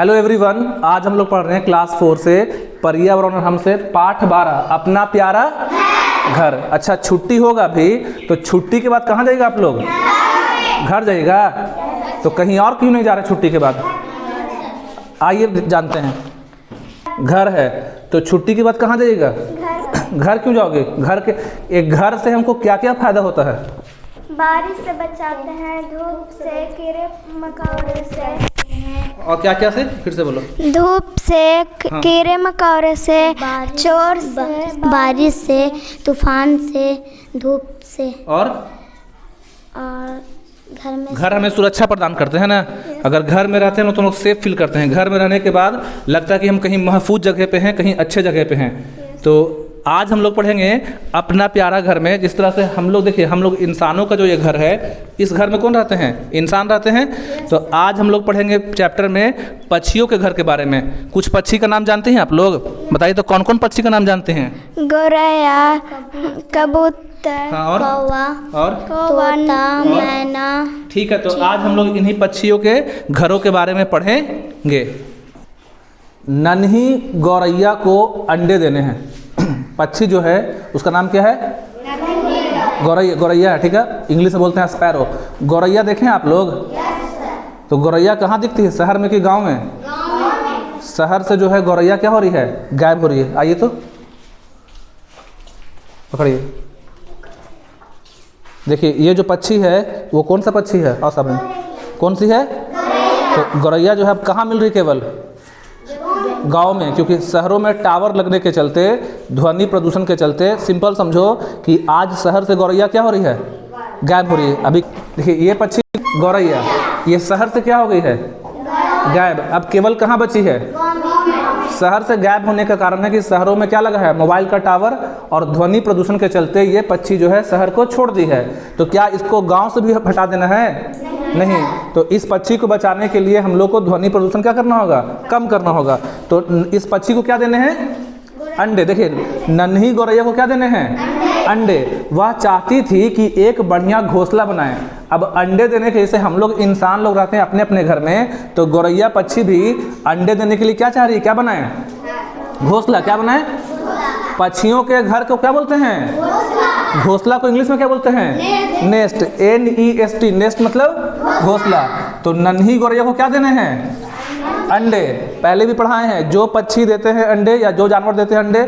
Hello everyone, आज हम लोग पढ़ रहे हैं क्लास 4 से पर्यावरण हमसे पाठ 12 अपना प्यारा घर। अच्छा, छुट्टी होगा अभी तो छुट्टी के बाद कहाँ जाएगा आप लोग? घर जाएगा। तो कहीं और क्यों नहीं जा रहे छुट्टी के बाद? आइए जानते हैं। घर है तो छुट्टी के बाद कहाँ जाइएगा? घर क्यों जाओगे? एक घर से हमको क्या क्या फायदा होता है? बारिश से बचाते हैं, धूप से, कीड़े मकोड़े से। और क्या क्या से? फिर से बोलो। धूप से, कीड़े मकोड़े से, चोर से, बारिश से, तूफान से, धूप से। और घर हमें सुरक्षा प्रदान करते हैं ना। अगर घर में रहते हैं ना तो लोग सेफ फील करते हैं। घर में रहने के बाद लगता है कि हम कहीं महफूज जगह पे हैं, कहीं अच्छे जगह पे हैं। तो आज हम लोग पढ़ेंगे अपना प्यारा घर में। जिस तरह से हम लोग देखिए, हम लोग इंसानों का जो ये घर है, इस घर में कौन रहते हैं? इंसान रहते हैं। तो आज हम लोग पढ़ेंगे चैप्टर में पक्षियों के घर के बारे में। कुछ पक्षी का नाम जानते हैं आप लोग? बताइए तो कौन कौन पक्षी का नाम जानते हैं? गौरैया, कबूतर, कौवा और तोता, मैना। ठीक है, तो आज हम लोग इन्हीं पक्षियों के घरों के बारे में पढ़ेंगे। नन्ही गौरैया को अंडे देने हैं। पक्षी जो है उसका नाम क्या है? गौरैया। गौरैया है, ठीक है। इंग्लिश में बोलते हैं स्पैरो। गौरैया देखें आप लोग? तो गौरैया कहाँ दिखती है, शहर में कि गांव में? शहर से जो है गौरैया क्या हो रही है? गायब हो रही है। आइए तो पकड़िए। देखिए ये जो पक्षी है वो कौन सा पक्षी है? और सब कौन सी है? तो गौरैया जो है अब कहाँ मिल रही? केवल गांव में, क्योंकि शहरों में टावर लगने के चलते, ध्वनि प्रदूषण के चलते, सिंपल समझो कि आज शहर से गौरैया क्या हो रही है? गायब हो रही है। अभी देखिए ये पक्षी गौरैया, ये शहर से क्या हो गई है? गायब। अब केवल कहाँ बची है? शहर से गायब होने का कारण है कि शहरों में क्या लगा है? मोबाइल का टावर, और ध्वनि प्रदूषण के चलते ये पक्षी जो है शहर को छोड़ दी है। तो क्या इसको गांव से भी हटा देना है? नहीं। तो इस पक्षी को बचाने के लिए हम लोग को ध्वनि प्रदूषण क्या करना होगा? कम करना होगा। तो इस पक्षी को क्या देने हैं? अंडे। देखिए नन्ही गौरैया को क्या देने हैं? अंडे। वह चाहती थी कि एक बढ़िया घोंसला बनाए। अब अंडे देने के, जैसे हम लोग इंसान लोग रहते हैं अपने अपने घर में, तो गौरैया पक्षी भी अंडे देने के लिए क्या चाह रही है? क्या बनाए? घोंसला। क्या बनाए? पक्षियों के घर को क्या बोलते हैं? घोंसला को इंग्लिश में क्या बोलते हैं? नेस्ट। NEST। नेस्ट मतलब घोंसला। तो नन्ही गौरैया को क्या देने हैं? अंडे। पहले भी पढ़ाए हैं, जो पक्षी देते हैं अंडे या जो जानवर देते हैं अंडे,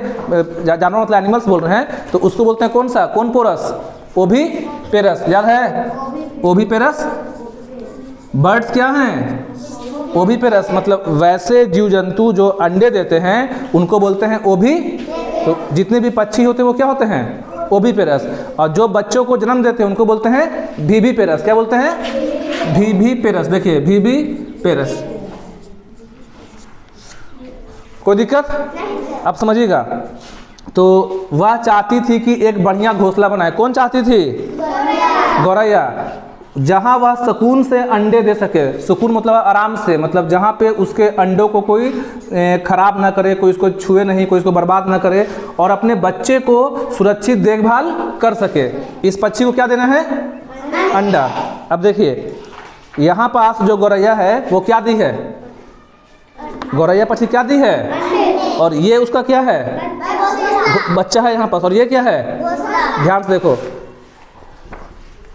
जानवर मतलब एनिमल्स बोल रहे हैं, तो उसको बोलते हैं कौन सा? कौन पोरस? ओविपेरस। याद है? ओविपेरस। बर्ड्स क्या हैं? ओविपेरस। मतलब वैसे जीव जंतु जो अंडे देते हैं उनको बोलते हैं ओवी। तो जितने भी पक्षी होते हैं वो क्या होते हैं? ओविपेरस। और जो बच्चों को जन्म देते हैं उनको बोलते हैं विविपेरस। क्या बोलते हैं? विविपेरस। देखिए विविपेरस। कोई दिक्कत? अब समझिएगा। तो वह चाहती थी कि एक बढ़िया घोंसला बनाए। कौन चाहती थी? गौरैया। जहाँ वह सुकून से अंडे दे सके। सुकून मतलब आराम से, मतलब जहाँ पे उसके अंडों को कोई खराब ना करे, कोई उसको छुए नहीं, कोई उसको बर्बाद ना करे, और अपने बच्चे को सुरक्षित देखभाल कर सके। इस पक्षी को क्या देना है? अंडा। अब देखिए यहाँ पास जो गौरैया है वो क्या दी है? गौरैया पक्षी क्या दी है? और ये उसका क्या है? बच्चा है यहाँ पास। और ये क्या है? ध्यान से देखो,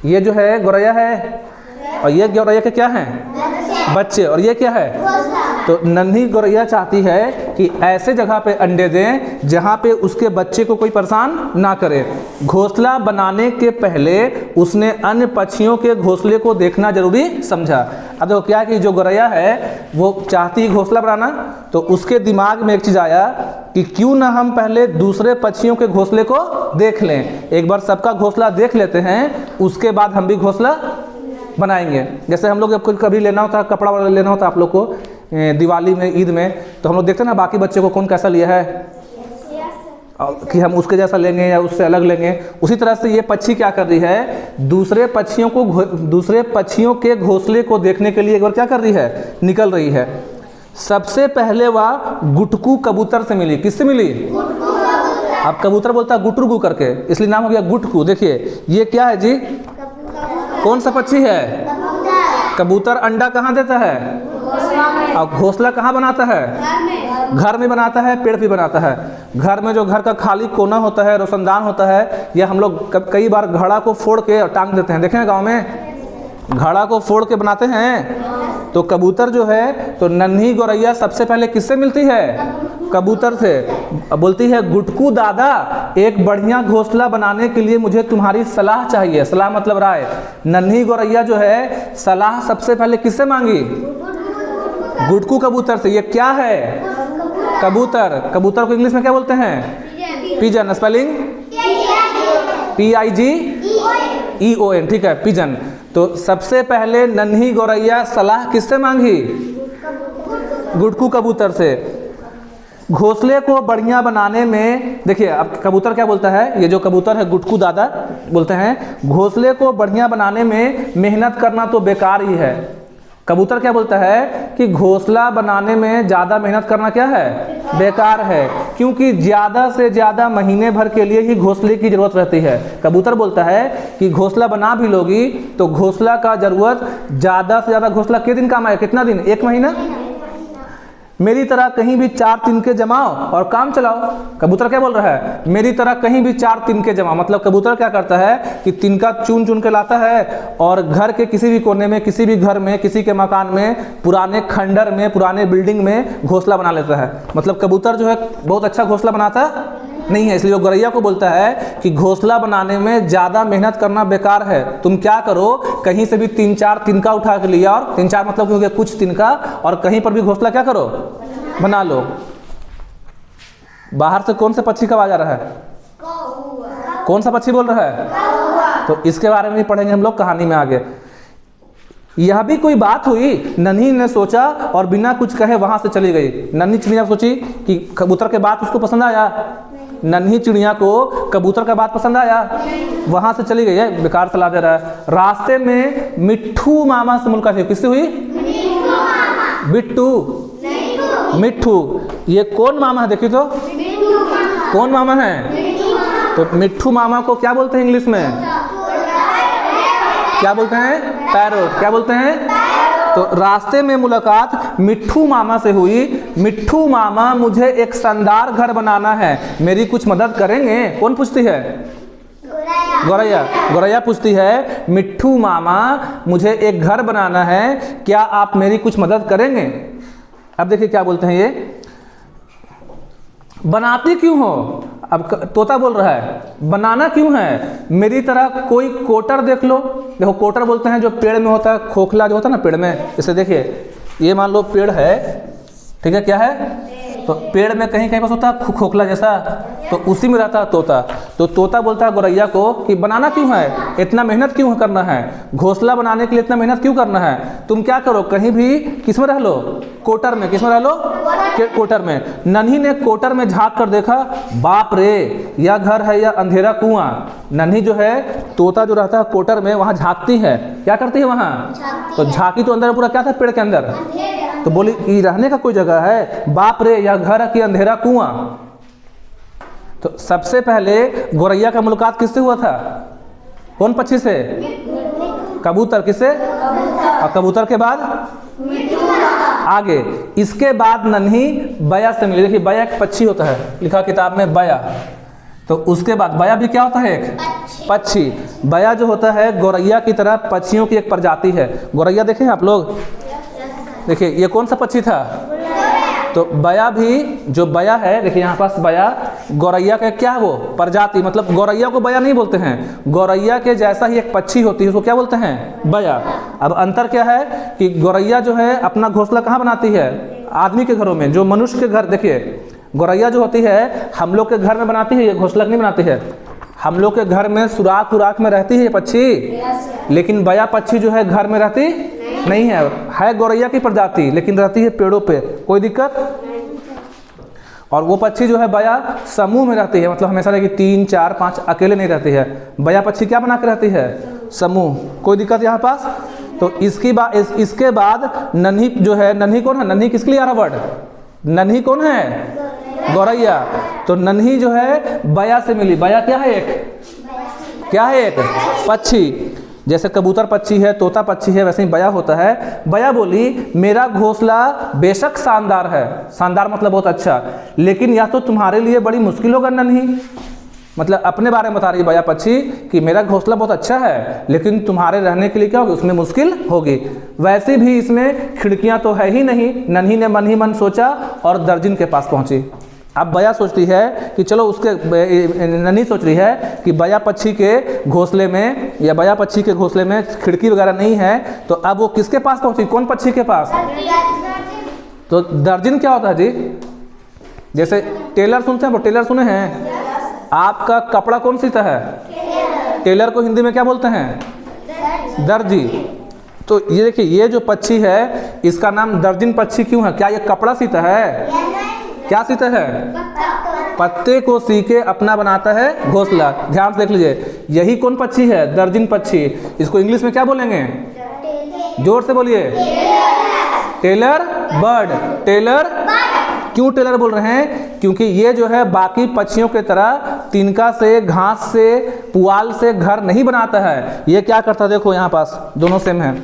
ये जो है गौरैया है, और ये गौरैया के क्या हैं? बच्चे। और ये क्या है? तो नन्ही गौरैया चाहती है कि ऐसे जगह पे अंडे दें जहाँ पे उसके बच्चे को कोई परेशान ना करे। घोंसला बनाने के पहले उसने अन्य पक्षियों के घोंसले को देखना जरूरी समझा। अब देखो क्या कि जो गौरैया है वो चाहती है घोंसला बनाना, तो उसके दिमाग में एक चीज़ आया कि क्यों ना हम पहले दूसरे पक्षियों के घोंसले को देख लें। एक बार सबका घोंसला देख लेते हैं, उसके बाद हम भी घोंसला बनाएंगे। जैसे हम लोग जब कभी लेना होता है, कपड़ा वाला लेना होता है आप लोग को, दिवाली में, ईद में, तो हम लोग देखते हैं ना बाकी बच्चे को कौन कैसा लिया है, कि हम उसके जैसा लेंगे या उससे अलग लेंगे। उसी तरह से ये पक्षी क्या कर रही है? दूसरे पक्षियों के घोंसले को देखने के लिए एक बार क्या कर रही है? निकल रही है। सबसे पहले वह गुटकू कबूतर से मिली। किससे मिली? अब कबूतर बोलता है गुटरुगु करके, इसलिए नाम हो गया गुटकू। देखिए ये क्या है जी? कौन सा पक्षी है? कबूतर अंडा कहाँ देता है? और घोंसला कहाँ बनाता है? घर में बनाता है, पेड़ पे बनाता है। घर में जो घर का खाली कोना होता है, रोशनदान होता है, या हम लोग कई बार घड़ा को फोड़ के टांग देते हैं, देखें गांव में घड़ा को फोड़ के बनाते हैं। तो कबूतर जो है, तो नन्ही गौरैया सबसे पहले किससे मिलती है? कबूतर से। बोलती है, गुटकू दादा एक बढ़िया घोंसला बनाने के लिए मुझे तुम्हारी सलाह चाहिए। सलाह मतलब राय। नन्ही गौरैया जो है सलाह सबसे पहले किससे मांगी? गुटकू कबूतर से। ये क्या है? कबूतर। कबूतर को इंग्लिश में क्या बोलते हैं? पिजन। स्पेलिंग PIGEON, ठीक है, पिजन। तो सबसे पहले नन्ही गौरैया सलाह किससे मांगी? गुटकू कबूतर से। घोंसले को बढ़िया बनाने में, देखिए अब कबूतर क्या बोलता है, ये जो कबूतर है गुटकू दादा बोलते हैं, घोंसले को बढ़िया बनाने में मेहनत करना तो बेकार ही है। कबूतर क्या बोलता है कि घोंसला बनाने में ज़्यादा मेहनत करना क्या है? बेकार है, क्योंकि ज़्यादा से ज़्यादा महीने भर के लिए ही घोंसले की ज़रूरत रहती है। कबूतर बोलता है कि घोंसला बना भी लोगी तो घोंसला का ज़रूरत ज़्यादा से ज़्यादा, घोंसला कितने दिन काम आए? कितना दिन? 1 महीना। मेरी तरह कहीं भी 4 तिनके जमाओ और काम चलाओ। कबूतर क्या बोल रहा है? मेरी तरह कहीं भी 4 तिनके जमाओ। मतलब कबूतर क्या करता है कि तिनका चुन चुन के लाता है और घर के किसी भी कोने में, किसी भी घर में, किसी के मकान में, पुराने खंडर में, पुराने बिल्डिंग में घोंसला बना लेता है। मतलब कबूतर जो है बहुत अच्छा घोंसला बनाता नहीं है, इसलिए वो गौरैया को बोलता है कि घोंसला बनाने में ज़्यादा मेहनत करना बेकार है। तुम क्या करो, कहीं से भी 3-4 तिनका उठा के लिया, और 3-4 मतलब हो गया कुछ तिनका, और कहीं पर भी घोंसला क्या करो? बना लो। बाहर से कौन सा पक्षी का आवाज आ रहा है? कौन सा पक्षी बोल रहा है? तो इसके बारे में भी पढ़ेंगे हम लोग कहानी में आगे। यह भी कोई बात हुई, नन्ही ने सोचा और बिना कुछ कहे वहां से चली गई। नन्ही चिड़िया सोची कि कबूतर के बात उसको पसंद आया, नन्ही चिड़िया को कबूतर का बात पसंद आया, वहां से चली गई है, बेकार सलाह दे रहा है। रास्ते में मिट्ठू मामा से मुलाकात हुई। किससे हुई? बिट्टू, मिट्ठू। ये कौन मामा है? देखिए तो कौन मामा है? तो मिट्ठू मामा को क्या बोलते हैं इंग्लिश में? क्या बोलते हैं? पैरोट। क्या बोलते हैं? तो रास्ते में मुलाकात मिट्ठू मामा से हुई। मिट्ठू मामा, मुझे एक शानदार घर बनाना है, मेरी कुछ मदद करेंगे? कौन पूछती है? गौरैया। गौरैया पूछती है, मिट्ठू मामा मुझे एक घर बनाना है, क्या आप मेरी कुछ मदद करेंगे? अब देखिए क्या बोलते हैं ये, बनाती क्यों हो? अब तोता बोल रहा है, बनाना क्यों है? मेरी तरह कोई कोटर देख लो। देखो कोटर बोलते हैं जो पेड़ में होता है, खोखला जो होता है ना पेड़ में। इसे देखिए, ये मान लो पेड़ है, ठीक है, क्या है? तो पेड़ में कहीं कहीं पास होता है खोखला जैसा, तो उसी में रहता है तोता। तो तोता बोलता है गौरैया को कि बनाना क्यों है, इतना मेहनत क्यों करना है, घोंसला बनाने के लिए इतना मेहनत क्यों करना है? तुम क्या करो, कहीं भी किस में रह लो? कोटर में। किस में रह लो? कोटर में। नन्ही ने कोटर में झांक कर देखा, बाप रे, यह घर है या अंधेरा कुआं। नन्ही जो है, तोता जो रहता है कोटर में, वहाँ झांकती है। क्या करती है वहाँ? तो झांकी तो अंदर पूरा क्या था? पेड़ के अंदर। तो बोली कि रहने का कोई जगह है? बाप रे, यह घर है कि अंधेरा कुआं। तो सबसे पहले गौरैया का मुलाकात किससे हुआ था? कौन पक्षी से? कबूतर। किससे? और कबूतर के बाद आगे, इसके बाद नन्ही बया से मिली। देखिए बया एक पक्षी होता है, लिखा किताब में बया। तो उसके बाद बया भी क्या होता है? एक पक्षी। बया जो होता है गौरैया की तरह पक्षियों की एक प्रजाति है। गौरैया देखें आप लोग, देखिए ये कौन सा पक्षी था? तो बया भी, जो बया है, देखिए यहाँ पास बया, गौरैया का क्या है वो? प्रजाति। मतलब गौरैया को बया नहीं बोलते हैं, गौरैया के जैसा ही एक पक्षी होती है, उसको क्या बोलते हैं? बया। अब अंतर क्या है कि गौरैया जो है अपना घोंसला कहाँ बनाती है? आदमी के घरों में। जो मनुष्य के घर, देखिए गौरैया जो होती है हम लोग के घर में बनाती है, ये घोंसला नहीं बनाती है। हम लोग के घर में सुराख उराख में रहती है ये पक्षी, लेकिन बया पक्षी जो है घर में रहती नहीं है गौरैया की प्रजाति, लेकिन रहती है पेड़ों पे। कोई दिक्कत? और वो पक्षी जो है बया समूह में रहती है, मतलब हमेशा रहेगी 3, 4, 5, अकेले नहीं रहती है। बया पक्षी क्या बना के रहती है? समूह। कोई दिक्कत यहाँ पास? तो इसके बाद नन्ही जो है, नन्ही कौन है? नन्ही किसके लिए आ रहा वर्ड? नन्ही कौन है? गौरैया। तो नन्ही जो है बया से मिली। बया क्या है? एक क्या है? एक पक्षी। जैसे कबूतर पक्षी है, तोता पक्षी है, वैसे ही बया होता है। बया बोली मेरा घोंसला बेशक शानदार है, शानदार मतलब बहुत अच्छा, लेकिन या तो तुम्हारे लिए बड़ी मुश्किल होगा नन्ही, मतलब अपने बारे में बता रही बया पक्षी कि मेरा घोंसला बहुत अच्छा है लेकिन तुम्हारे रहने के लिए क्या होगी, उसमें मुश्किल होगी। वैसे भी इसमें खिड़कियां तो है ही नहीं। नन्ही ने मन ही मन सोचा और दर्जिन के पास पहुंची। अब बया सोचती है कि चलो उसके, नन्ही सोच रही है कि बया पक्षी के घोंसले में या बया पक्षी के घोंसले में खिड़की वगैरह नहीं है, तो अब वो किसके पास पहुंची, कौन पक्षी के पास? तो दर्जिन क्या होता है जी? जैसे टेलर सुनते हैं, वो टेलर सुने हैं? आपका कपड़ा कौन सीता है? टेलर को हिंदी में क्या बोलते हैं? दर्जी। तो ये देखिए, ये जो पक्षी है इसका नाम दर्जिन पक्षी क्यों है? क्या ये कपड़ा सीता है? क्या सीता है? पत्ते को सी के अपना बनाता है घोंसला। ध्यान से देख लीजिए, यही कौन पक्षी है? दर्जिन पक्षी। इसको इंग्लिश में क्या बोलेंगे? जोर से बोलिए। Tailor bird. टेलर, क्यों टेलर बोल रहे हैं? क्योंकि ये जो है बाकी पक्षियों की तरह तिनका से, घास से, पुआल से घर नहीं बनाता है। ये क्या करता है? देखो यहाँ पास दोनों सेम है,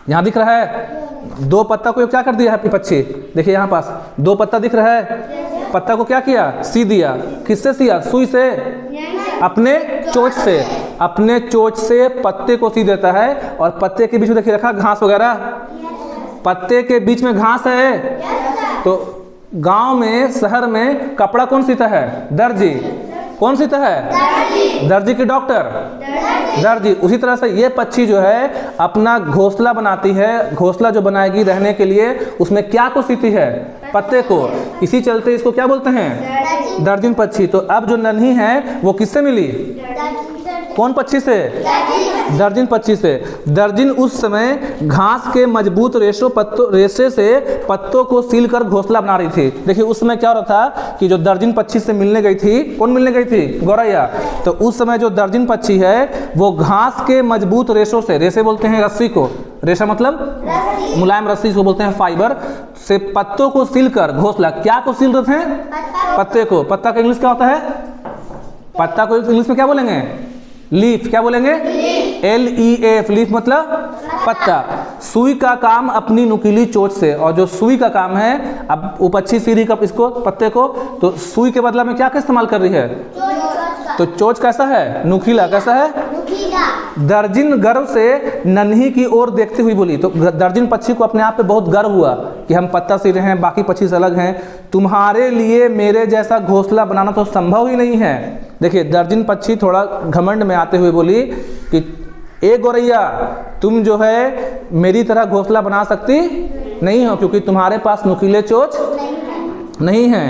यहाँ दिख रहा है दो पत्ता को क्या कर दिया है पक्षी? देखिए यहाँ पास दो पत्ता दिख रहा है, पत्ता को क्या किया? सी दिया। किससे सिया? सुई से, अपने चोंच से। अपने चोंच से पत्ते को सी देता है। और पत्ते के बीच में देखिए रखा घास वगैरह, पत्ते के बीच में घास है। तो गांव में, शहर में कपड़ा कौन सीता है? दर्जी। कौन सीता है? दर्जी की डॉक्टर, दर्जी। उसी तरह से ये पक्षी जो है अपना घोंसला बनाती है। घोंसला जो बनाएगी रहने के लिए, उसमें क्या को सीती है? पत्ते को। इसी चलते इसको क्या बोलते हैं? दर्जिन पक्षी। तो अब जो नन्ही है वो किससे मिली? कौन पक्षी से? दर्जिन पक्षी से। दर्जिन उस समय घास के मजबूत रेशे से पत्तों को सील कर घोंसला बना रही थी। देखिए उस समय क्या हो रहा था कि जो दर्जिन पक्षी से मिलने गई थी, कौन मिलने गई थी? गौरैया। तो उस समय जो दर्जिन पक्षी है वो घास के मजबूत रेशों से, रेशे बोलते हैं रस्सी को, रेशा मतलब मुलायम रस्सी को बोलते हैं, फाइबर से पत्तों को सील कर घोंसला, क्या को सील रहे थे? पत्ते को। पत्ता का इंग्लिश क्या होता है? पत्ता को इंग्लिश में क्या बोलेंगे? लीफ। क्या बोलेंगे? LEAF। लीफ मतलब पत्ता। सुई का काम अपनी नुकीली चोंच से, और जो सुई का काम है, अब वो पक्षी सीरी का इसको पत्ते को, तो सुई के बदला में क्या का इस्तेमाल कर रही है? तो चोंच कैसा है? नुकीला। कैसा है? दर्जिन गर्व से नन्ही की ओर देखते हुए बोली। तो दर्जिन पक्षी को अपने आप पे बहुत गर्व हुआ कि हम पत्ता सी रहे हैं, बाकी पक्षी से अलग हैं। तुम्हारे लिए मेरे जैसा घोंसला बनाना तो संभव ही नहीं है। देखिए दर्जिन पक्षी थोड़ा घमंड में आते हुए बोली कि ए गौरैया, तुम जो है मेरी तरह घोंसला बना सकती नहीं हो, क्योंकि तुम्हारे पास नुकीले चोंच नहीं है।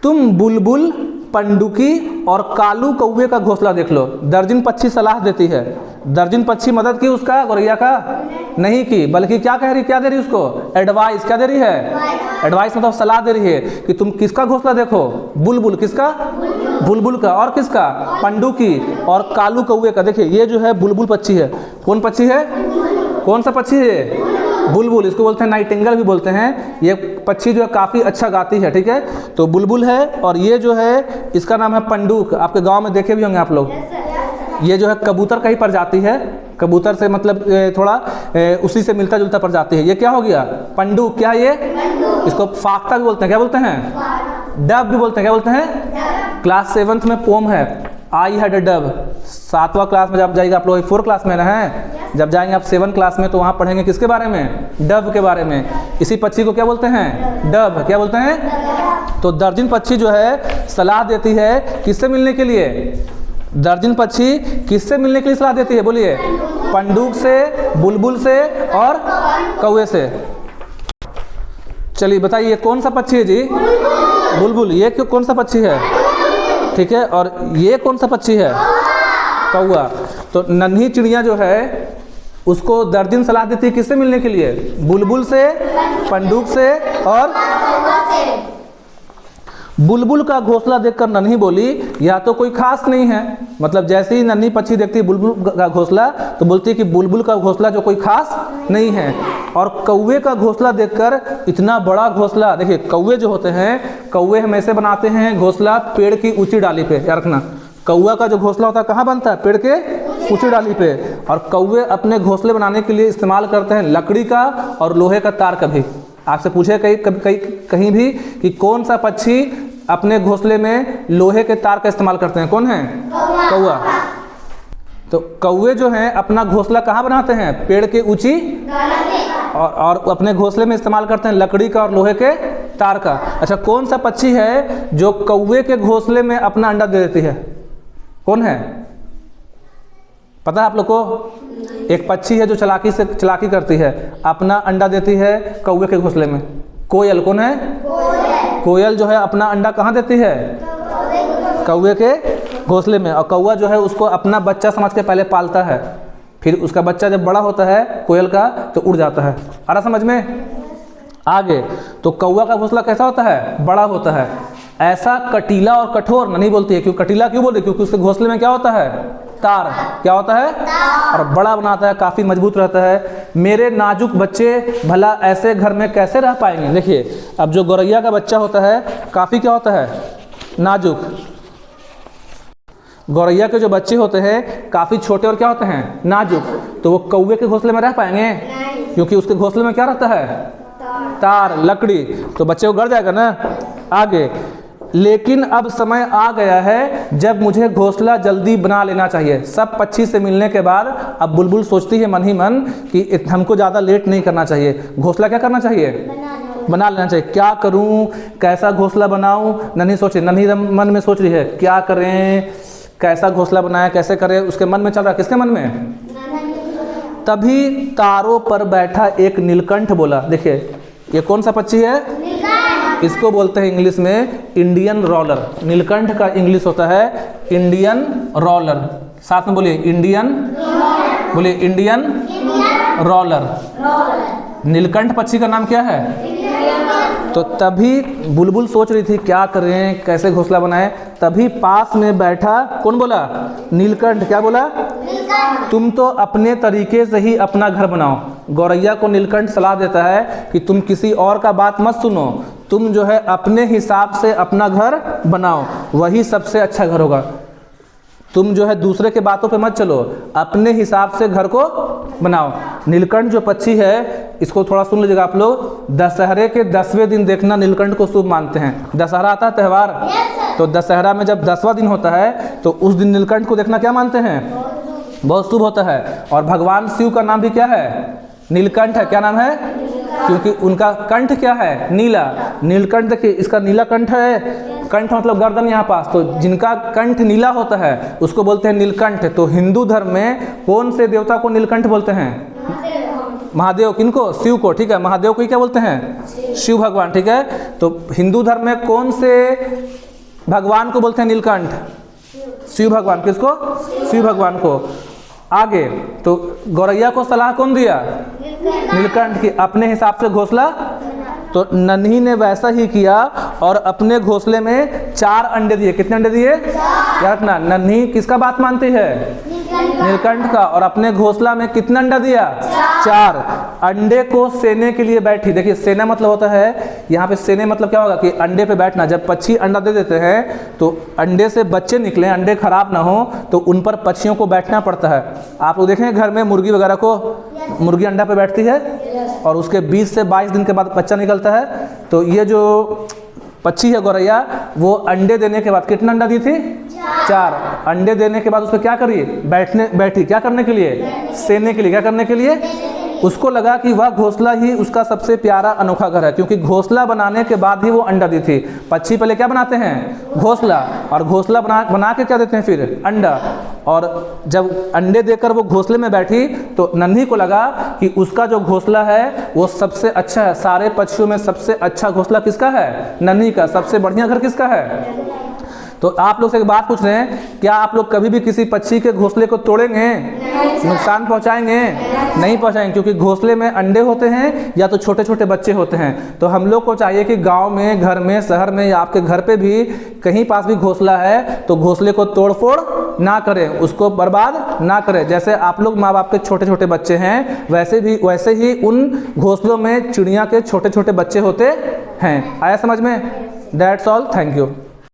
तुम बुलबुल, पंडुकी और कालू कौवे का घोंसला देख लो। दर्जिन पक्षी सलाह देती है। दर्जिन पक्षी मदद की उसका, गौरैया का नहीं की, बल्कि क्या कह रही, क्या दे रही उसको? एडवाइस। क्या दे रही है? एडवाइस मतलब सलाह दे रही है कि तुम किसका घोंसला देखो? बुलबुल। किसका? बुलबुल का। और किसका? पंडुकी और कालू कौवे का। देखिए ये जो है बुलबुल पक्षी है। कौन पक्षी है? कौन सा पक्षी है? बुलबुल। इसको बोलते हैं नाइटिंगेल भी बोलते हैं। ये पक्षी जो है काफ़ी अच्छा गाती है, ठीक है। तो बुलबुल है। और ये जो है इसका नाम है पंडूक। आपके गांव में देखे भी होंगे आप लोग। ये जो है कबूतर का ही प्रजाति है। कबूतर से मतलब थोड़ा उसी से मिलता जुलता प्रजाति है। ये क्या हो गया? पंडूक। क्या ये? इसको फाख्ता भी बोलते हैं। क्या बोलते हैं? डब भी बोलते हैं। क्या बोलते हैं? क्लास 7th में पोम है, आई हैड अ डब। 7वां क्लास में जब जाएगा, आप लोग 4 क्लास में हैं, जब जाएंगे आप 7 क्लास में तो वहाँ पढ़ेंगे किसके बारे में? डब के बारे में। इसी पक्षी को क्या बोलते हैं? डब। क्या बोलते हैं? तो दर्जिन पक्षी जो है सलाह देती है किससे मिलने के लिए? दर्जिन पक्षी किससे मिलने के लिए सलाह देती है? बोलिए। पंडूक से, बुलबुल से और कौवे से। चलिए बताइए कौन सा पक्षी है जी? बुलबुल। ये क्यों, कौन सा पक्षी है? ठीक है। और ये कौन सा पक्षी है? कौवा। तो नन्ही चिड़िया जो है उसको दर्जिन सलाह देती है किससे मिलने के लिए? बुलबुल से, पंडूक से और बुलबुल का घोंसला देखकर नन्ही बोली यह तो कोई खास नहीं है। मतलब जैसे ही नन्ही पक्षी देखती है बुलबुल का घोंसला तो बोलती है कि बुलबुल का घोंसला जो कोई खास नहीं है। और कौवे का घोंसला देखकर इतना बड़ा घोंसला, देखिए कौवे जो होते हैं, कौवे हम ऐसे बनाते हैं घोंसला पेड़ की ऊंची डाली पे। याद रखना, कौवा का जो घोंसला होता है कहाँ बनता है? पेड़ के ऊंची डाली पे। और कौवे अपने घोंसले बनाने के लिए इस्तेमाल करते हैं लकड़ी का और लोहे का तार का भी। आपसे पूछे कहीं भी कि कौन सा पक्षी अपने घोंसले में लोहे के तार का इस्तेमाल करते हैं, कौन है? कौवा। तो कौवे जो हैं अपना घोंसला कहाँ बनाते हैं? पेड़ के ऊंची और अपने घोंसले में इस्तेमाल करते हैं लकड़ी का और लोहे के तार का। अच्छा, कौन सा पक्षी है जो कौवे के घोंसले में अपना अंडा दे देती है? कौन है? पता है आप लोग को? एक पक्षी है जो चालाकी करती है, अपना अंडा देती है कौवे के घोंसले में। कोयल। कौन है? कोयल जो है अपना अंडा कहाँ देती है? कौवे के घोंसले में। और कौवा जो है उसको अपना बच्चा समझ के पहले पालता है, फिर उसका बच्चा जब बड़ा होता है कोयल का तो उड़ जाता है। आ रहा समझ में? आगे तो कौवा का घोंसला कैसा होता है? बड़ा होता है। ऐसा कटीला और कठोर नहीं बोलती है। क्यों कटीला क्यों बोलती है? क्योंकि उसके घोंसले में क्या होता है? तार। क्या होता है? और बड़ा बनाता है, काफ़ी मजबूत रहता है। मेरे नाजुक बच्चे भला ऐसे घर में कैसे रह पाएंगे? देखिए, अब जो गौरैया का बच्चा होता है काफ़ी क्या होता है? नाजुक। गौरैया के जो बच्चे होते हैं काफ़ी छोटे और क्या होते हैं? नाजुक। तो वो कौवे के घोंसले में रह पाएंगे? क्योंकि उसके घोंसले में क्या रहता है? तार, लकड़ी। तो बच्चे को गड़ जाएगा ना। आगे, लेकिन अब समय आ गया है जब मुझे घोंसला जल्दी बना लेना चाहिए। सब पक्षी से मिलने के बाद अब बुलबुल सोचती है मन ही मन कि हमको ज़्यादा लेट नहीं करना चाहिए, घोंसला क्या करना चाहिए? बना लेना चाहिए। क्या करूं, कैसा घोंसला बनाऊं? नन्ही मन में सोच रही है क्या करें, कैसा घोंसला बनाए, कैसे करें, उसके मन में चल रहा है। किसके मन में? तभी तारों पर बैठा एक नीलकंठ बोला। देखिए, ये कौन सा पक्षी है? इसको बोलते हैं इंग्लिश में इंडियन रॉलर। नीलकंठ का इंग्लिश होता है इंडियन रॉलर। साथ में बोलिए इंडियन, बोलिए इंडियन रॉलर। नीलकंठ पक्षी का नाम क्या है? तो तभी बुलबुल सोच रही थी क्या करें, कैसे घोंसला बनाएं। तभी पास में बैठा कौन बोला? नीलकंठ। क्या बोला? तुम तो अपने तरीके से ही अपना घर बनाओ। गौरैया को नीलकंठ सलाह देता है कि तुम किसी और का बात मत सुनो, तुम जो है अपने हिसाब से अपना घर बनाओ, वही सबसे अच्छा घर होगा। तुम जो है दूसरे के बातों पे मत चलो, अपने हिसाब से घर को बनाओ। नीलकंठ जो पक्षी है, इसको थोड़ा सुन लीजिएगा आप लोग। दशहरे के 10वें दिन देखना नीलकंठ को शुभ मानते हैं। दशहरा आता है त्योहार, तो दशहरा में जब 10वां दिन होता है तो उस दिन नीलकंठ को देखना क्या मानते हैं? बहुत शुभ होता है। और भगवान शिव का नाम भी क्या है? नीलकंठ है। क्या नाम है? क्योंकि उनका कंठ क्या है? नीला। नीलकंठ, देखिए इसका नीला कंठ है। कंठ मतलब गर्दन यहाँ पास, तो जिनका कंठ नीला होता है उसको बोलते हैं नीलकंठ। तो हिंदू धर्म में कौन से देवता को नीलकंठ बोलते हैं? महादेव। किनको? शिव को। ठीक है, महादेव को ही क्या बोलते हैं? शिव भगवान। ठीक है, तो हिंदू धर्म में कौन से भगवान को बोलते हैं नीलकंठ? शिव भगवान। किसको? शिव भगवान को। आगे तो गौरैया को सलाह कौन दिया? नीलकंठ की, अपने हिसाब से घोंसला। तो नन्ही ने वैसा ही किया और अपने घोंसले में 4 अंडे दिए। कितने अंडे दिए? याद रखना, नन्ही किसका बात मानती है? नीलकंठ का। और अपने घोंसला में कितना अंडा दिया? 4 अंडे को सेने के लिए बैठी। देखिए, सेना मतलब होता है, यहाँ पे सेने मतलब क्या होगा कि अंडे पे बैठना। जब पक्षी अंडा दे देते हैं तो अंडे से बच्चे निकले, अंडे खराब ना हो, तो उन पर पक्षियों को बैठना पड़ता है। आप लोग देखें घर में मुर्गी वगैरह को, मुर्गी अंडा पे बैठती है और उसके 20 से 22 दिन के बाद बच्चा निकलता है। तो ये जो पक्षी है गौरैया, वो अंडे देने के बाद कितना अंडा दी थी? 4 अंडे देने के बाद उस पर क्या करी? बैठी। क्या करने के लिए? सेने के लिए। क्या करने के लिए? उसको लगा कि वह घोंसला ही उसका सबसे प्यारा अनोखा घर है, क्योंकि घोंसला बनाने के बाद ही वो अंडा दी थी। पक्षी पहले क्या बनाते हैं? घोंसला। और घोंसला बना के क्या देते हैं फिर? अंडा। और जब अंडे देकर वो घोंसले में बैठी तो नन्ही को लगा कि उसका जो घोंसला है वो सबसे अच्छा है। सारे पक्षियों में सबसे अच्छा घोंसला किसका है? नन्ही का। सबसे बढ़िया घर किसका है? तो आप लोग से एक बात पूछ रहे हैं, क्या आप लोग कभी भी किसी पक्षी के घोंसले को तोड़ेंगे? नुकसान पहुंचाएंगे? नहीं पहुंचाएंगे, क्योंकि घोंसले में अंडे होते हैं या तो छोटे छोटे बच्चे होते हैं। तो हम लोग को चाहिए कि गांव में, घर में, शहर में या आपके घर पे भी कहीं पास भी घोंसला है तो घोंसले को तोड़फोड़ ना करें, उसको बर्बाद ना करें। जैसे आप लोग माँ बाप के छोटे छोटे बच्चे हैं, वैसे ही उन घोंसलों में चिड़िया के छोटे छोटे बच्चे होते हैं। आया समझ में? That's all. Thank you.